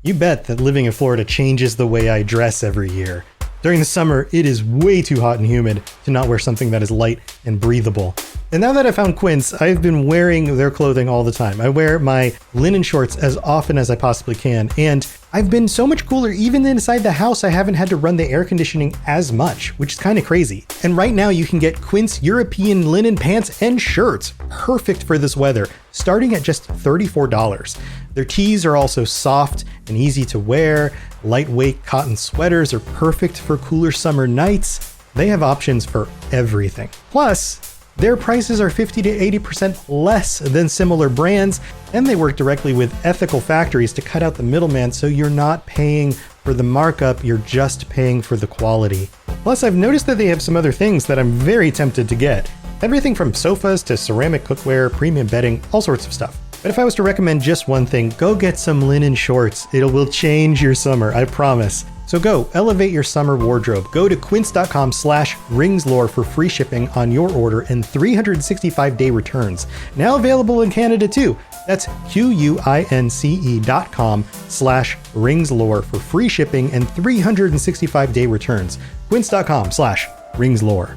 You bet that living in Florida changes the way I dress every year. During the summer, it is way too hot and humid to not wear something that is light and breathable. And now that I found Quince, I've been wearing their clothing all the time. I wear my linen shorts as often as I possibly can, and I've been so much cooler even inside the house. I haven't had to run the air conditioning as much, which is kind of crazy. And right now you can get Quince European linen pants and shirts, perfect for this weather, starting at just $34. Their tees are also soft and easy to wear. Lightweight cotton sweaters are perfect for cooler summer nights. They have options for everything. Plus, their prices are 50 to 80% less than similar brands, and they work directly with ethical factories to cut out the middleman, so you're not paying for the markup, you're just paying for the quality. Plus, I've noticed that they have some other things that I'm very tempted to get. Everything from sofas to ceramic cookware, premium bedding, all sorts of stuff. But if I was to recommend just one thing, go get some linen shorts. It will change your summer, I promise. So go elevate your summer wardrobe. Go to quince.com/ringslore for free shipping on your order and 365-day returns. Now available in Canada too. That's QUINCE.com/ringslore for free shipping and 365-day returns. Quince.com/ringslore.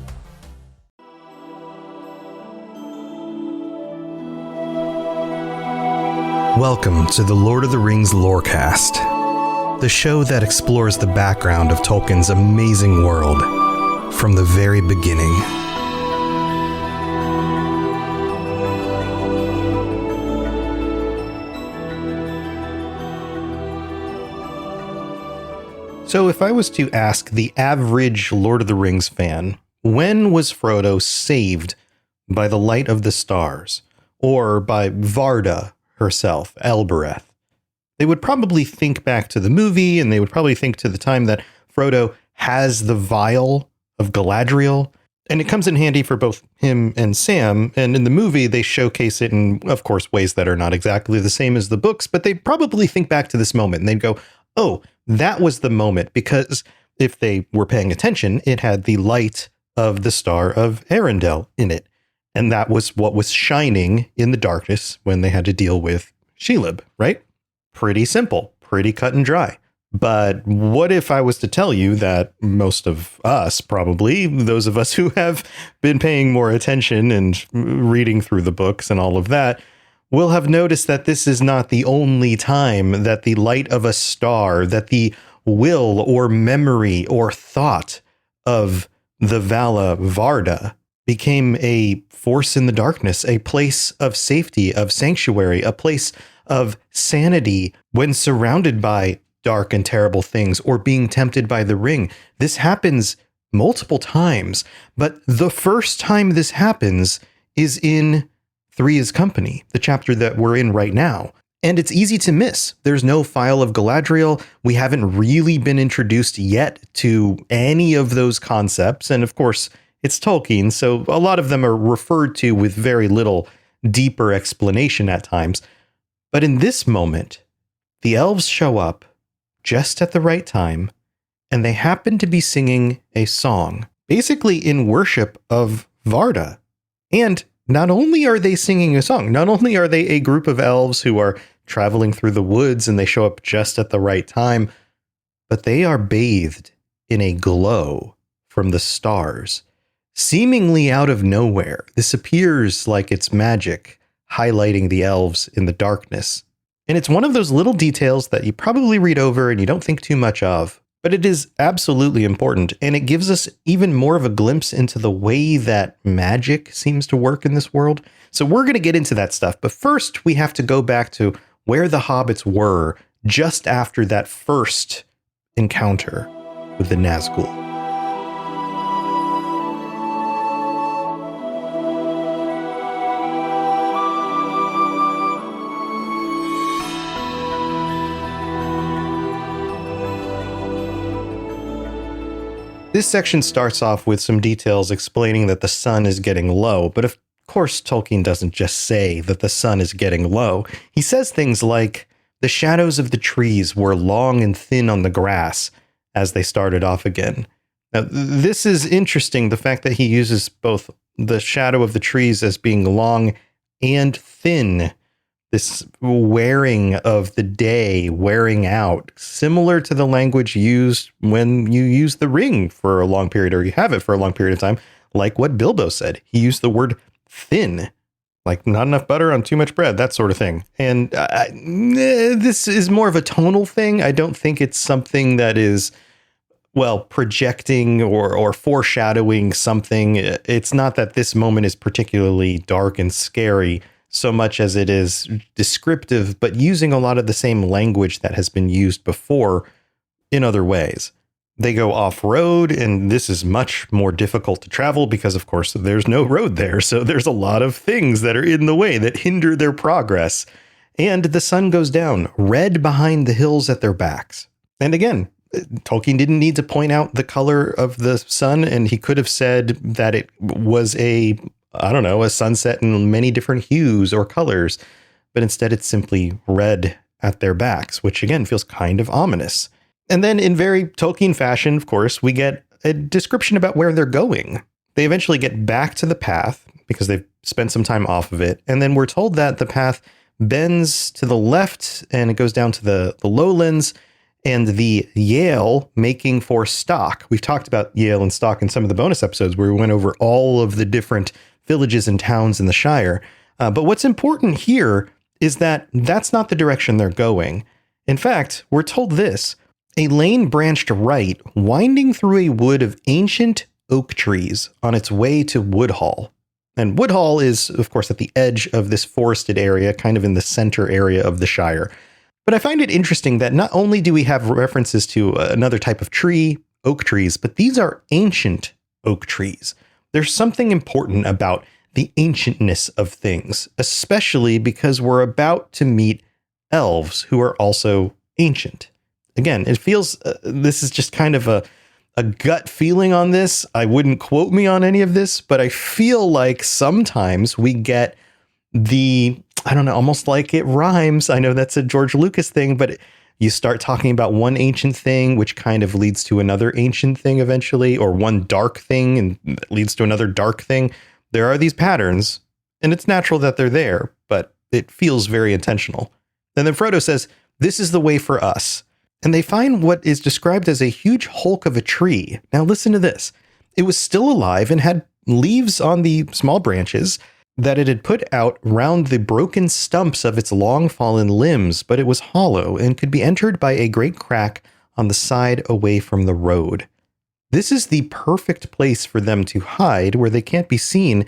Welcome to the Lord of the Rings Lorecast, the show that explores the background of Tolkien's amazing world from the very beginning. So if I was to ask the average Lord of the Rings fan, when was Frodo saved by the light of the stars, or by Varda herself, Elbereth, they would probably think back to the movie, and they would probably think to the time that Frodo has the vial of Galadriel, and it comes in handy for both him and Sam. And in the movie, they showcase it in, of course, ways that are not exactly the same as the books, but they probably think back to this moment and they'd go, oh, that was the moment, because if they were paying attention, it had the light of the Star of Arendelle in it. And that was what was shining in the darkness when they had to deal with Shelob, right? Pretty simple, pretty cut and dry. But what if I was to tell you that most of us, probably those of us who have been paying more attention and reading through the books and all of that, will have noticed that this is not the only time that the light of a star, that the will or memory or thought of the Vala Varda became a force in the darkness, a place of safety, of sanctuary, a place of sanity when surrounded by dark and terrible things or being tempted by the ring. This happens multiple times, but the first time this happens is in Three is Company, the chapter that we're in right now. And it's easy to miss. There's no file of Galadriel. We haven't really been introduced yet to any of those concepts. And of course, it's Tolkien, so a lot of them are referred to with very little deeper explanation at times. But in this moment, the elves show up just at the right time, and they happen to be singing a song, basically in worship of Varda. And not only are they singing a song, not only are they a group of elves who are traveling through the woods and they show up just at the right time, but they are bathed in a glow from the stars. Seemingly out of nowhere, this appears like it's magic, highlighting the elves in the darkness. And it's one of those little details that you probably read over and you don't think too much of, but it is absolutely important, and it gives us even more of a glimpse into the way that magic seems to work in this world. So we're going to get into that stuff, but first we have to go back to where the hobbits were just after that first encounter with the Nazgul. This section starts off with some details explaining that the sun is getting low, but of course Tolkien doesn't just say that the sun is getting low. He says things like, the shadows of the trees were long and thin on the grass as they started off again. Now, this is interesting, the fact that he uses both the shadow of the trees as being long and thin, this wearing of the day, wearing out, similar to the language used when you use the ring for a long period, or you have it for a long period of time, like what Bilbo said. He used the word thin, like not enough butter on too much bread, that sort of thing. And this is more of a tonal thing. I don't think it's something that is, well, projecting or foreshadowing something. It's not that this moment is particularly dark and scary so much as it is descriptive, but using a lot of the same language that has been used before in other ways. They go off-road, and this is much more difficult to travel because, of course, there's no road there. So there's a lot of things that are in the way that hinder their progress. And the sun goes down, red behind the hills at their backs. And again, Tolkien didn't need to point out the color of the sun, and he could have said that it was a sunset in many different hues or colors, but instead it's simply red at their backs, which again feels kind of ominous. And then in very Tolkien fashion, of course, we get a description about where they're going. They eventually get back to the path because they've spent some time off of it. And then we're told that the path bends to the left and it goes down to the lowlands and the Yale making for stock. We've talked about Yale and stock in some of the bonus episodes where we went over all of the different villages and towns in the Shire. But what's important here is that that's not the direction they're going. In fact, we're told this: a lane branched right, winding through a wood of ancient oak trees on its way to Woodhall. And Woodhall is, of course, at the edge of this forested area, kind of in the center area of the Shire. But I find it interesting that not only do we have references to another type of tree, oak trees, but these are ancient oak trees. There's something important about the ancientness of things, especially because we're about to meet elves who are also ancient. Again, it feels, this is just kind of a gut feeling on this. I wouldn't quote me on any of this, but I feel like sometimes we get almost like it rhymes. I know that's a George Lucas thing, but you start talking about one ancient thing, which kind of leads to another ancient thing eventually, or one dark thing and leads to another dark thing. There are these patterns, and it's natural that they're there, but it feels very intentional. And then Frodo says, "This is the way for us." And they find what is described as a huge hulk of a tree. Now listen to this. It was still alive and had leaves on the small branches that it had put out round the broken stumps of its long fallen limbs, but it was hollow and could be entered by a great crack on the side away from the road. This is the perfect place for them to hide where they can't be seen.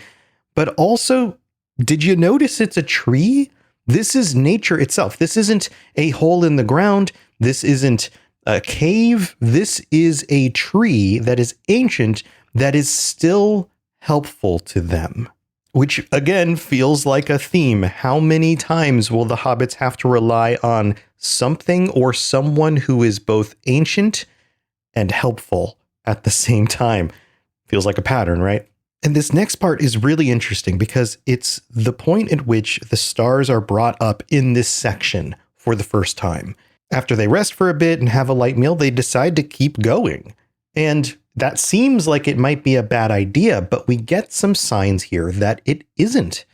But also, did you notice it's a tree? This is nature itself. This isn't a hole in the ground. This isn't a cave. This is a tree that is ancient, that is still helpful to them. Which, again, feels like a theme. How many times will the hobbits have to rely on something or someone who is both ancient and helpful at the same time? Feels like a pattern, right? And this next part is really interesting because it's the point at which the stars are brought up in this section for the first time. After they rest for a bit and have a light meal, they decide to keep going. And that seems like it might be a bad idea, but we get some signs here that it isn't.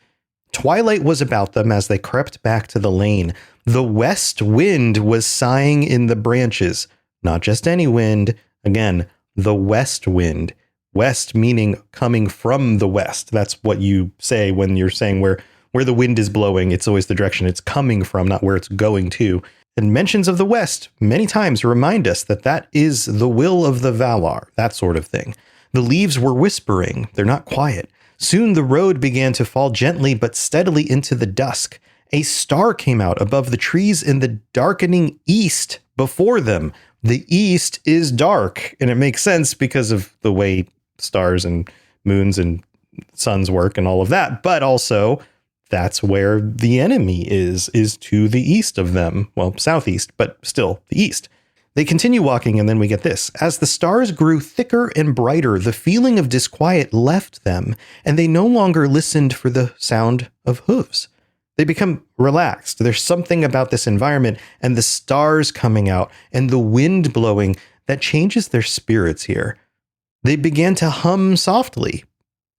Twilight was about them as they crept back to the lane. The west wind was sighing in the branches. Not just any wind. Again, the west wind. West meaning coming from the west. That's what you say when you're saying where the wind is blowing. It's always the direction it's coming from, not where it's going to. And mentions of the West many times remind us that that is the will of the Valar, that sort of thing. The leaves were whispering, they're not quiet. Soon the road began to fall gently but steadily into the dusk. A star came out above the trees in the darkening east before them. The east is dark, and it makes sense because of the way stars and moons and suns work and all of that, but also that's where the enemy is to the east of them. Well, southeast, but still the east. They continue walking, and then we get this. As the stars grew thicker and brighter, the feeling of disquiet left them, and they no longer listened for the sound of hooves. They become relaxed. There's something about this environment and the stars coming out and the wind blowing that changes their spirits here. They began to hum softly.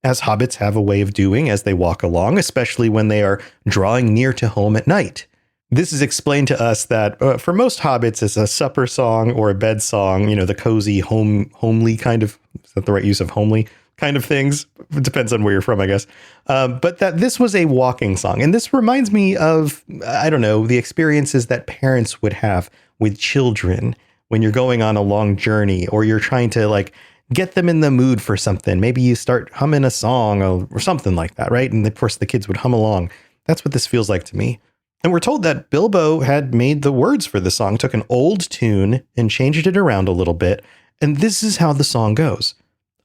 as hobbits have a way of doing as they walk along, especially when they are drawing near to home at night. This is explained to us that for most hobbits, it's a supper song or a bed song, the cozy, homely kind of, is that the right use of homely kind of things? It depends on where you're from, I guess. But that this was a walking song. And this reminds me of, I don't know, the experiences that parents would have with children when you're going on a long journey or you're trying to get them in the mood for something. Maybe you start humming a song or something like that, right? And of course the kids would hum along. That's what this feels like to me. And we're told that Bilbo had made the words for the song, took an old tune and changed it around a little bit. And this is how the song goes.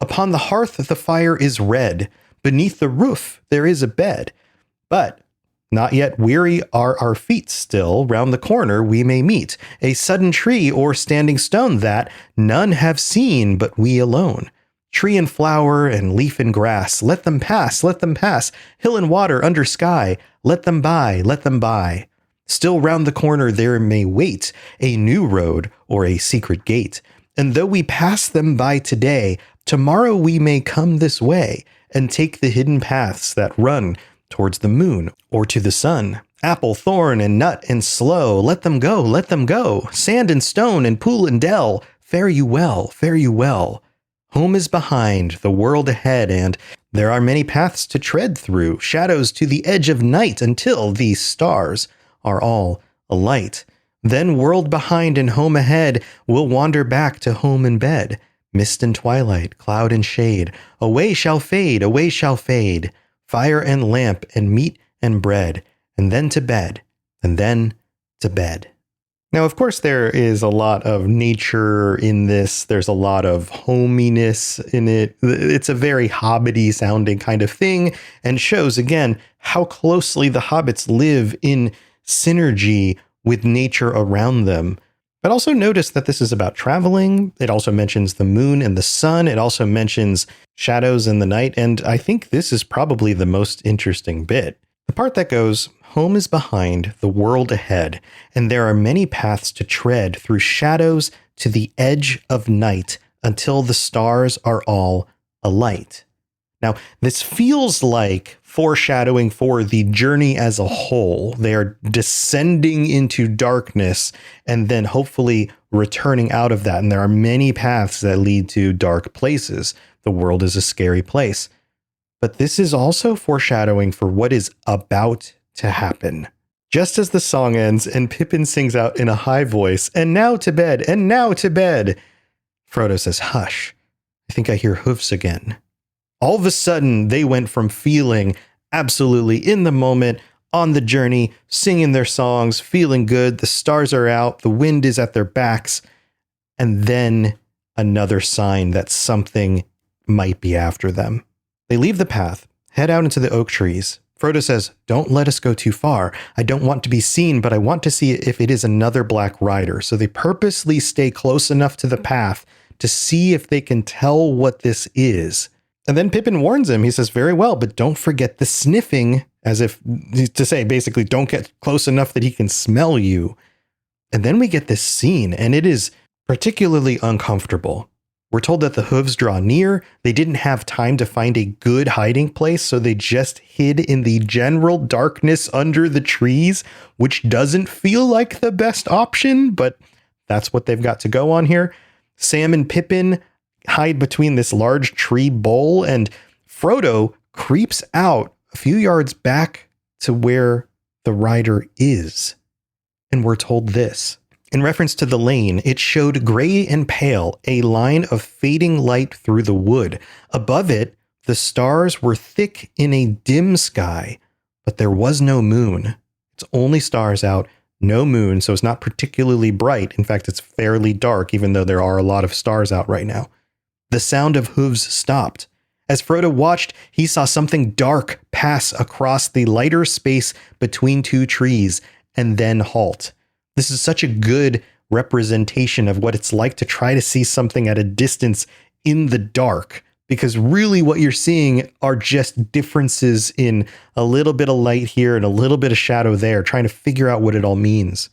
Upon the hearth the fire is red. Beneath the roof there is a bed. But not yet weary are our feet still. Round the corner we may meet a sudden tree or standing stone that none have seen but we alone. Tree and flower and leaf and grass, let them pass, let them pass. Hill and water under sky, let them by, let them by. Still round the corner there may wait a new road or a secret gate. And though we pass them by today, tomorrow we may come this way and take the hidden paths that run towards the moon or to the sun. Apple, thorn, and nut and sloe, let them go, let them go. Sand and stone and pool and dell, fare you well, fare you well. Home is behind, the world ahead, and there are many paths to tread through, shadows to the edge of night until these stars are all alight. Then world behind and home ahead, we'll wander back to home and bed. Mist and twilight, cloud and shade, away shall fade, away shall fade. Fire and lamp and meat and bread, and then to bed, and then to bed. Now, of course, there is a lot of nature in this. There's a lot of hominess in it. It's a very hobbity sounding kind of thing and shows, again, how closely the hobbits live in synergy with nature around them. But also notice that this is about traveling. It also mentions the moon and the sun. It also mentions shadows in the night. And I think this is probably the most interesting bit. The part that goes, home is behind, the world ahead, and there are many paths to tread through shadows to the edge of night until the stars are all alight. Now, this feels like foreshadowing for the journey as a whole. They are descending into darkness and then hopefully returning out of that. And there are many paths that lead to dark places. The world is a scary place. But this is also foreshadowing for what is about to happen. Just as the song ends and Pippin sings out in a high voice, "And now to bed, and now to bed," Frodo says, "Hush, I think I hear hoofs again." All of a sudden, they went from feeling absolutely in the moment, on the journey, singing their songs, feeling good, the stars are out, the wind is at their backs, and then another sign that something might be after them. They leave the path, head out into the oak trees. Frodo says, "Don't let us go too far. I don't want to be seen, but I want to see if it is another black rider." So they purposely stay close enough to the path to see if they can tell what this is. And then Pippin warns him. He says, "Very well, but don't forget the sniffing," as if to say, basically, don't get close enough that he can smell you. And then we get this scene, and it is particularly uncomfortable. We're told that the hooves draw near. They didn't have time to find a good hiding place, so they just hid in the general darkness under the trees, which doesn't feel like the best option, but that's what they've got to go on here. Sam and Pippin hide between this large tree bole, and Frodo creeps out a few yards back to where the rider is. And we're told this. In reference to the lane, it showed gray and pale, a line of fading light through the wood. Above it, the stars were thick in a dim sky, but there was no moon. It's only stars out, no moon, so it's not particularly bright. In fact, it's fairly dark, even though there are a lot of stars out right now. The sound of hooves stopped. As Frodo watched, he saw something dark pass across the lighter space between two trees and then halt. This is such a good representation of what it's like to try to see something at a distance in the dark, because really what you're seeing are just differences in a little bit of light here and a little bit of shadow there, trying to figure out what it all means.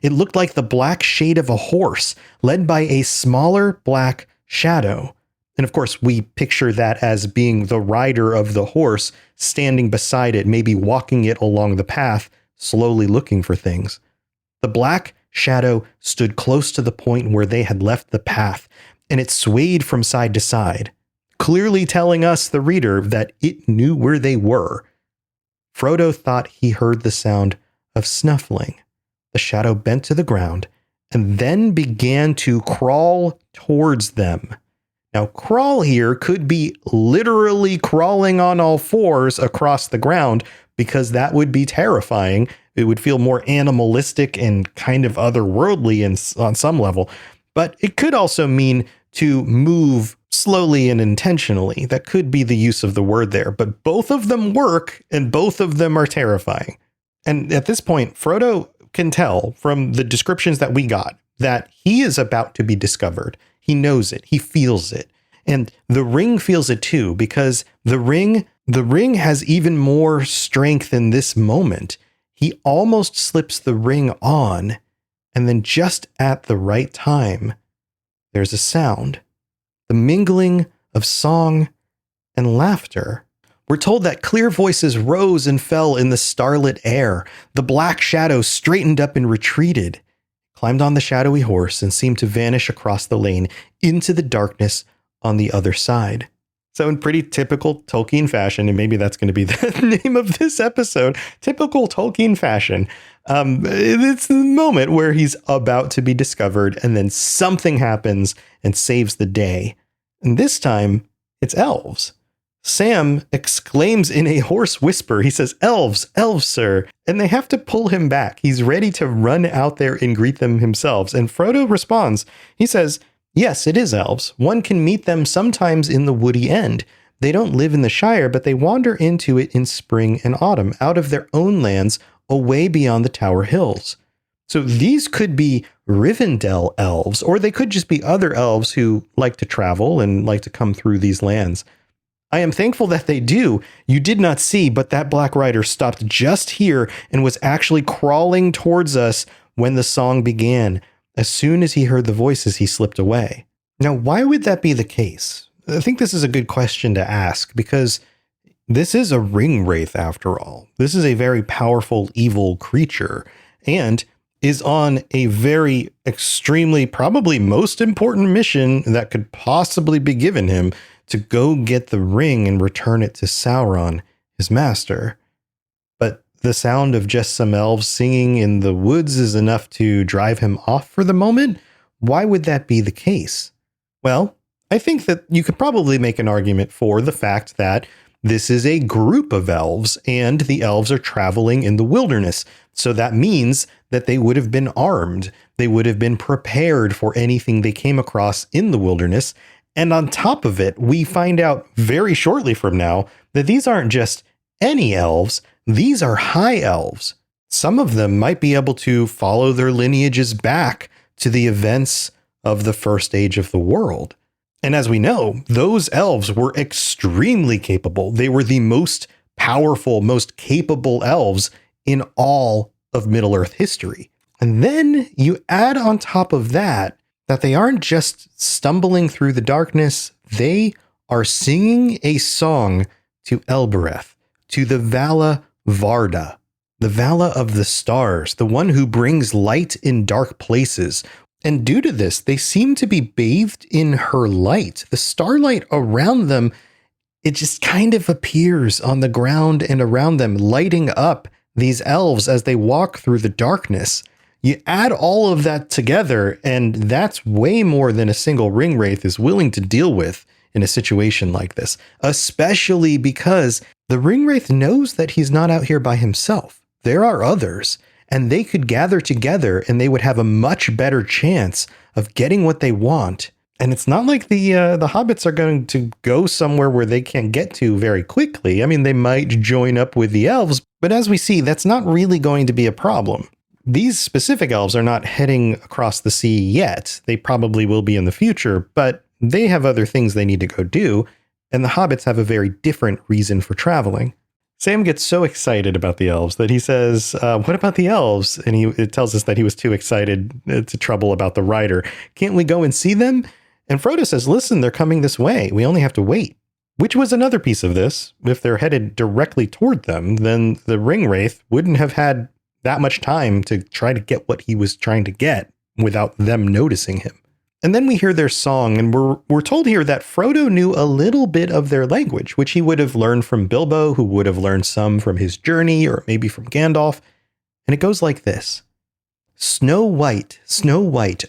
It looked like the black shade of a horse led by a smaller black shadow. And of course, we picture that as being the rider of the horse standing beside it, maybe walking it along the path, slowly looking for things. The black shadow stood close to the point where they had left the path, and it swayed from side to side, clearly telling us, the reader, that it knew where they were. Frodo thought he heard the sound of snuffling. The shadow bent to the ground and then began to crawl towards them. Now, crawl here could be literally crawling on all fours across the ground, because that would be terrifying. It would feel more animalistic and kind of otherworldly on some level. But it could also mean to move slowly and intentionally. That could be the use of the word there. But both of them work, and both of them are terrifying. And at this point, Frodo can tell from the descriptions that we got that he is about to be discovered. He knows it. He feels it. And the ring feels it too, because the ring has even more strength in this moment. He almost slips the ring on, and then just at the right time, there's a sound. The mingling of song and laughter. We're told that clear voices rose and fell in the starlit air. The black shadow straightened up and retreated, climbed on the shadowy horse, and seemed to vanish across the lane into the darkness on the other side. So in pretty typical Tolkien fashion, and maybe that's going to be the name of this episode, typical Tolkien fashion, it's the moment where he's about to be discovered, and then something happens and saves the day. And this time, it's elves. Sam exclaims in a hoarse whisper. He says, "Elves, elves, sir." And they have to pull him back. He's ready to run out there and greet them himself. And Frodo responds. He says, "Yes, it is elves. One can meet them sometimes in the woody end. They don't live in the Shire, but they wander into it in spring and autumn, out of their own lands, away beyond the Tower Hills." So these could be Rivendell elves, or they could just be other elves who like to travel and like to come through these lands. I am thankful that they do. You did not see, but that Black Rider stopped just here and was actually crawling towards us when the song began. As soon as he heard the voices, he slipped away. Now, why would that be the case? I think this is a good question to ask, because this is a ring wraith after all. This is a very powerful evil creature, and is on a very extremely, probably most important mission that could possibly be given him, to go get the ring and return it to Sauron, his master. But the sound of just some elves singing in the woods is enough to drive him off for the moment. Why would that be the case? Well, I think that you could probably make an argument for the fact that this is a group of elves, and the elves are traveling in the wilderness. So that means that they would have been armed. They would have been prepared for anything they came across in the wilderness. And on top of it, we find out very shortly from now that these aren't just any elves. These are high elves. Some of them might be able to follow their lineages back to the events of the first age of the world. And as we know, those elves were extremely capable. They were the most powerful, most capable elves in all of Middle-earth history. And then you add on top of that they aren't just stumbling through the darkness, they are singing a song to Elbereth, to the Vala Varda, the Vala of the stars, the one who brings light in dark places. And due to this, they seem to be bathed in her light. The starlight around them, it just kind of appears on the ground and around them, lighting up these elves as they walk through the darkness. You add all of that together, and that's way more than a single ring wraith is willing to deal with in a situation like this, especially because the ring wraith knows that he's not out here by himself. There are others, and they could gather together, and they would have a much better chance of getting what they want. And it's not like the hobbits are going to go somewhere where they can't get to very quickly. I mean, they might join up with the elves, but as we see, that's not really going to be a problem. These specific elves are not heading across the sea yet. They probably will be in the future, but they have other things they need to go do, and the hobbits have a very different reason for traveling. Sam gets so excited about the elves that he says, "What about the elves?" And it tells us that he was too excited to trouble about the rider. "Can't we go and see them?" And Frodo says, listen, they're coming this way. We only have to wait. Which was another piece of this. If they're headed directly toward them, then the ring wraith wouldn't have had that much time to try to get what he was trying to get without them noticing him. And then we hear their song, and we're told here that Frodo knew a little bit of their language, which he would have learned from Bilbo, who would have learned some from his journey, or maybe from Gandalf. And it goes like this. Snow white,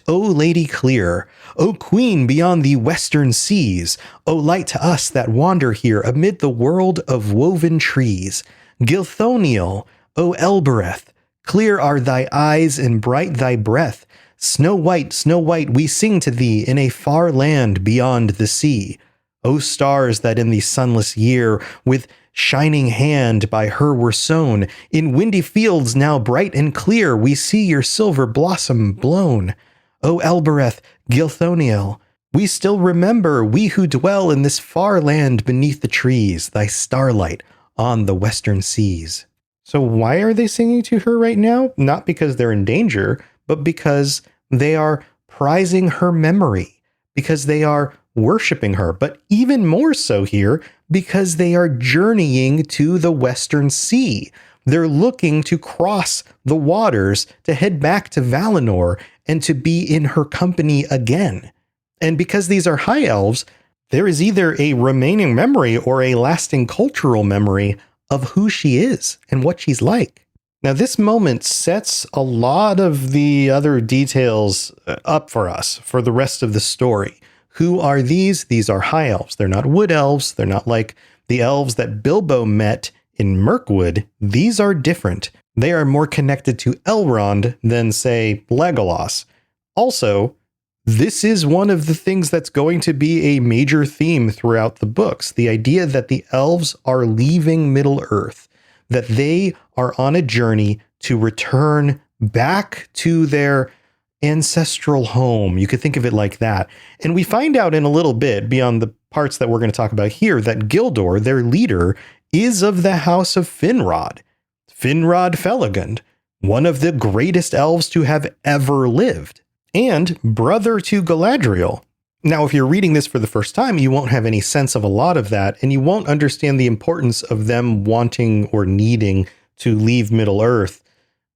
O lady clear, O queen beyond the western seas, O light to us that wander here amid the world of woven trees. Gilthoniel, O Elbereth, clear are thy eyes and bright thy breath. Snow white, we sing to thee in a far land beyond the sea. O stars that in the sunless year with shining hand by her were sown, in windy fields now bright and clear we see your silver blossom blown. O Elbereth, Gilthoniel, we still remember, we who dwell in this far land beneath the trees, thy starlight on the western seas. So why are they singing to her right now? Not because they're in danger, but because they are prizing her memory, because they are worshiping her, but even more so here, because they are journeying to the Western Sea. They're looking to cross the waters to head back to Valinor and to be in her company again. And because these are high elves, there is either a remaining memory or a lasting cultural memory of who she is and what she's like. Now, this moment sets a lot of the other details up for us for the rest of the story. Who are these? These are high elves. They're not wood elves. They're not like the elves that Bilbo met in Mirkwood. These are different. They are more connected to Elrond than, say, Legolas. Also, this is one of the things that's going to be a major theme throughout the books. The idea that the elves are leaving Middle-earth, that they are on a journey to return back to their ancestral home. You could think of it like that. And we find out in a little bit, beyond the parts that we're going to talk about here, that Gildor, their leader, is of the house of Finrod. Finrod Felagund, one of the greatest elves to have ever lived, and brother to Galadriel. Now, if you're reading this for the first time, you won't have any sense of a lot of that, and you won't understand the importance of them wanting or needing to leave Middle-earth,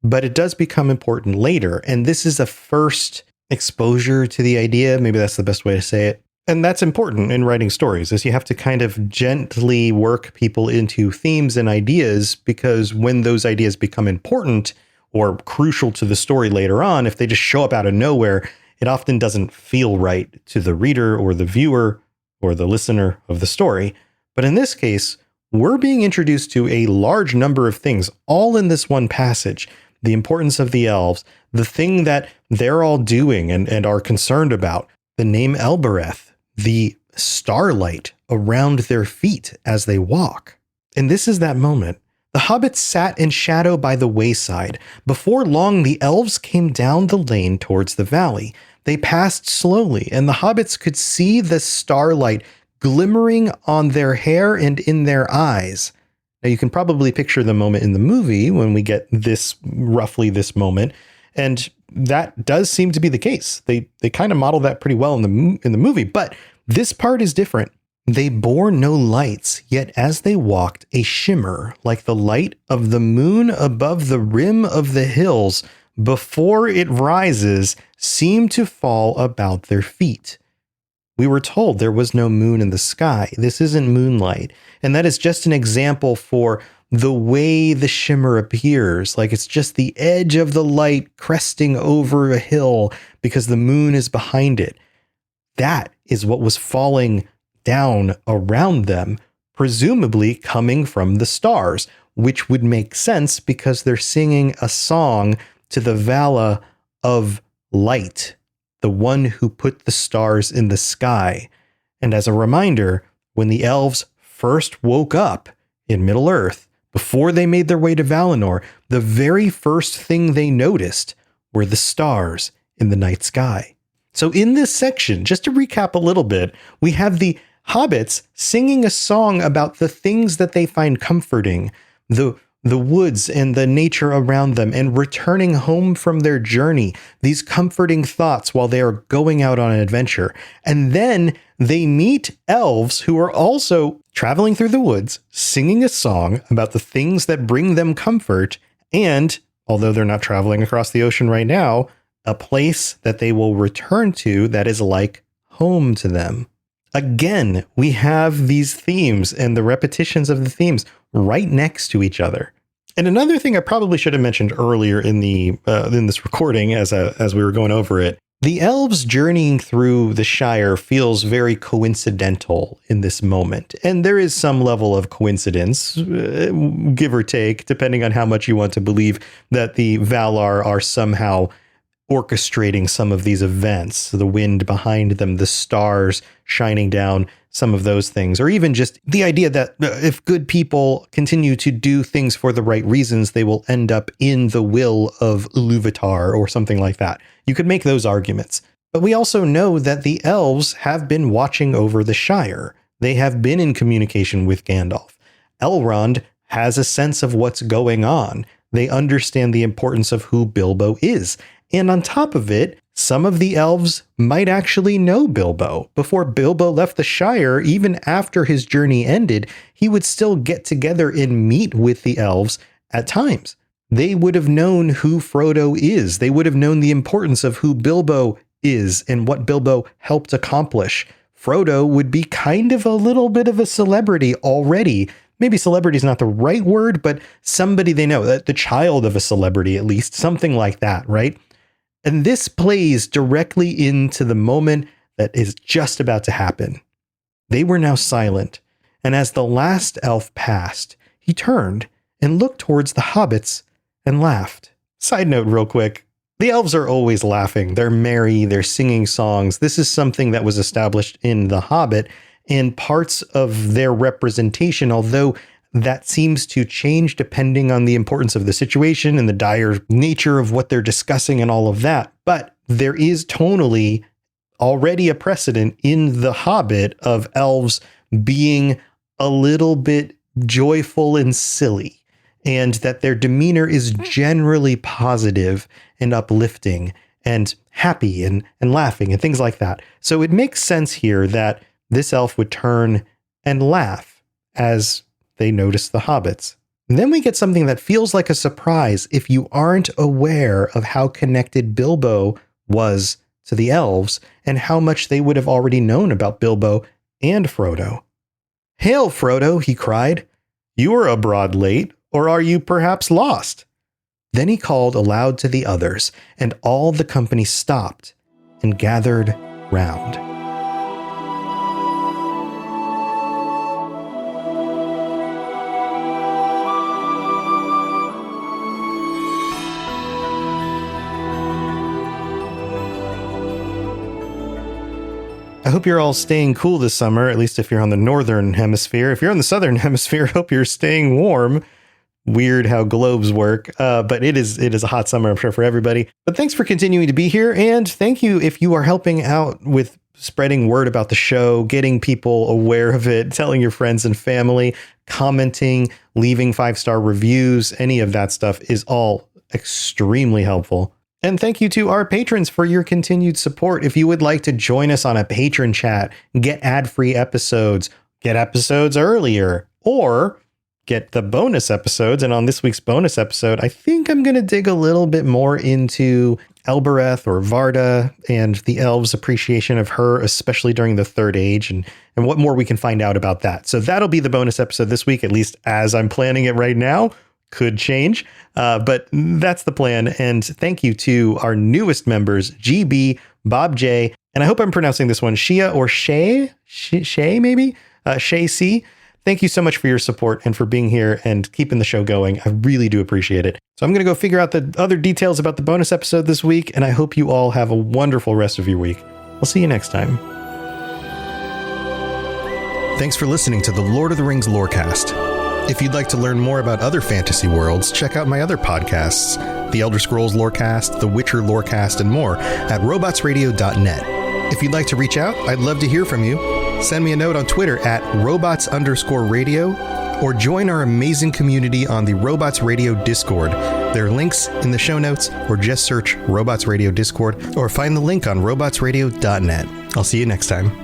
but it does become important later, and this is a first exposure to the idea. Maybe that's the best way to say it. And that's important in writing stories, is you have to kind of gently work people into themes and ideas, because when those ideas become important or crucial to the story later on, if they just show up out of nowhere, it often doesn't feel right to the reader or the viewer or the listener of the story. But in this case, we're being introduced to a large number of things, all in this one passage. The importance of the elves, the thing that they're all doing and are concerned about, the name Elbereth, the starlight around their feet as they walk. And this is that moment. The hobbits sat in shadow by the wayside. Before long, the elves came down the lane towards the valley. They passed slowly, and the hobbits could see the starlight glimmering on their hair and in their eyes. Now, you can probably picture the moment in the movie when we get this, roughly this moment, and that does seem to be the case. They kind of model that pretty well in the movie, but this part is different. They bore no lights, yet as they walked, a shimmer like the light of the moon above the rim of the hills before it rises seemed to fall about their feet. We were told there was no moon in the sky. This isn't moonlight. And that is just an example for the way the shimmer appears. Like it's just the edge of the light cresting over a hill because the moon is behind it. That is what was falling down around them, presumably coming from the stars, which would make sense because they're singing a song to the Vala of light, the one who put the stars in the sky. And as a reminder, when the elves first woke up in Middle-earth, before they made their way to Valinor, the very first thing they noticed were the stars in the night sky. So in this section, just to recap a little bit, we have the hobbits singing a song about the things that they find comforting, the the woods and the nature around them and returning home from their journey, these comforting thoughts while they are going out on an adventure. And then they meet elves who are also traveling through the woods, singing a song about the things that bring them comfort. And although they're not traveling across the ocean right now, a place that they will return to that is like home to them. Again, we have these themes and the repetitions of the themes right next to each other. And another thing I probably should have mentioned earlier in this recording as we were going over it, the elves journeying through the Shire feels very coincidental in this moment. And there is some level of coincidence, give or take, depending on how much you want to believe that the Valar are somehow orchestrating some of these events, the wind behind them, the stars shining down, some of those things, or even just the idea that if good people continue to do things for the right reasons, they will end up in the will of Iluvatar or something like that. You could make those arguments. But we also know that the elves have been watching over the Shire. They have been in communication with Gandalf. Elrond has a sense of what's going on. They understand the importance of who Bilbo is. And on top of it, some of the elves might actually know Bilbo. Before Bilbo left the Shire, even after his journey ended, he would still get together and meet with the elves at times. They would have known who Frodo is. They would have known the importance of who Bilbo is and what Bilbo helped accomplish. Frodo would be kind of a little bit of a celebrity already. Maybe celebrity is not the right word, but somebody they know, the child of a celebrity at least, something like that, right? And this plays directly into the moment that is just about to happen. They were now silent, and as the last elf passed, he turned and looked towards the hobbits and laughed. Side note real quick, the elves are always laughing. They're merry, they're singing songs. This is something that was established in The Hobbit, and parts of their representation, although that seems to change depending on the importance of the situation and the dire nature of what they're discussing and all of that. But there is tonally already a precedent in The Hobbit of elves being a little bit joyful and silly, and that their demeanor is generally positive and uplifting and happy and laughing and things like that. So it makes sense here that this elf would turn and laugh as they notice the hobbits. And then we get something that feels like a surprise if you aren't aware of how connected Bilbo was to the elves and how much they would have already known about Bilbo and Frodo. "Hail, Frodo," he cried. "You are abroad late, or are you perhaps lost?" Then he called aloud to the others, and all the company stopped and gathered round. I hope you're all staying cool this summer, at least if you're on the northern hemisphere. If you're on the southern hemisphere, I hope you're staying warm. Weird how globes work, but it is a hot summer, I'm sure, for everybody. But thanks for continuing to be here, and thank you if you are helping out with spreading word about the show, getting people aware of it, telling your friends and family, commenting, leaving 5-star reviews. Any of that stuff is all extremely helpful. And thank you to our patrons for your continued support. If you would like to join us on a patron chat, get ad-free episodes, get episodes earlier, or get the bonus episodes. And on this week's bonus episode, I think I'm going to dig a little bit more into Elbereth or Varda and the elves' appreciation of her, especially during the Third Age, and what more we can find out about that. So that'll be the bonus episode this week, at least as I'm planning it right now. Could change, but that's the plan. And thank you to our newest members, GB, Bob J, and I hope I'm pronouncing this one, Shia or Shay maybe? Shay C. Thank you so much for your support and for being here and keeping the show going. I really do appreciate it. So I'm going to go figure out the other details about the bonus episode this week, and I hope you all have a wonderful rest of your week. I'll see you next time. Thanks for listening to the Lord of the Rings Lorecast. If you'd like to learn more about other fantasy worlds, check out my other podcasts, The Elder Scrolls Lorecast, The Witcher Lorecast, and more at robotsradio.net. If you'd like to reach out, I'd love to hear from you. Send me a note on Twitter at robots_radio or join our amazing community on the Robots Radio Discord. There are links in the show notes, or just search Robots Radio Discord, or find the link on robotsradio.net. I'll see you next time.